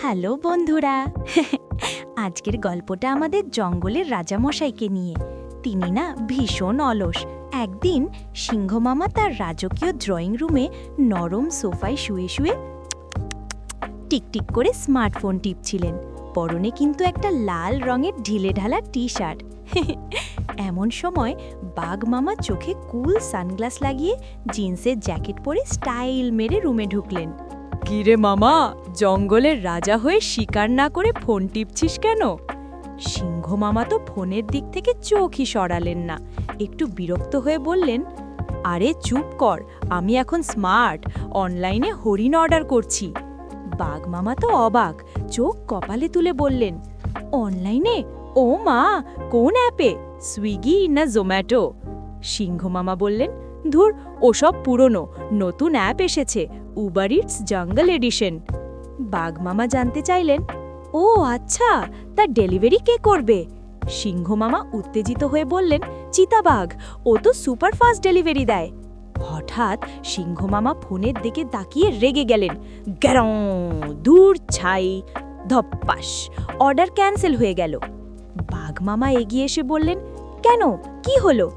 Hello বন্ধুরা। আজকের গল্পটা আমাদের জঙ্গলের রাজামশাইকে নিয়ে। তিনি না ভীষণ অলস। একদিন সিংহমামা তার রাজকীয় ড্রয়িং রুমে নরম সোফায় শুয়ে শুয়ে টিকটিক করে স্মার্টফোন টিপছিলেন। পরনে কিন্তু একটা লাল রঙের ঢিলেঢালা টি শার্ট। এমন সময় বাঘ মামা চোখে কুল সানগ্লাস লাগিয়ে জিন্সের জ্যাকেট পরে স্টাইল মেরে রুমে ঢুকলেন। কিরে মামা, জঙ্গলের রাজা হয়ে শিকার না করে ফোন টিপছিস কেন? সিংহ মামা তো ফোনের দিক থেকে চোখই সরালেন না, একটু বিরক্ত হয়ে বললেন, আরে চুপ কর, আমি এখন স্মার্ট, অনলাইনে হরিণ অর্ডার করছি। বাঘ মামা তো অবাক, চোখ কপালে তুলে বললেন, অনলাইনে? ও মা, কোন অ্যাপে? সুইগি না জোম্যাটো? সিংহ মামা বললেন, ধুর, ওসব পুরনো, নতুন অ্যাপ এসেছে, উবার ইটস জঙ্গল এডিশন। বাঘ মামা জানতে চাইলেন, ও আচ্ছা, তা ডেলিভারি কে করবে? সিংহ মামা উত্তেজিত হয়ে বললেন, চিতাবাঘ, ও তো সুপারফাস্ট ডেলিভারি দেয়। হঠাৎ সিংহ মামা ফোনের দিকে তাকিয়ে রেগে গেলেন, গ্যারং, দূর ছাই, ধপ্পাস, অর্ডার ক্যান্সেল হয়ে গেল। বাঘ মামা এগিয়ে এসে বললেন, কেন, কি হলো?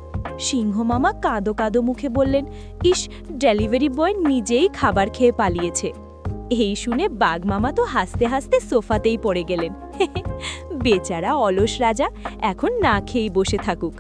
সিংহ মামা কাঁদো কাঁদো মুখে বললেন, ইস, ডেলিভারি বয় নিজেই খাবার খেয়ে পালিয়েছে। এই শুনে বাঘ মামা তো হাসতে হাসতে সোফাতেই পড়ে গেলেন। বেচারা অলস রাজা এখন না খেয়েই বসে থাকুক।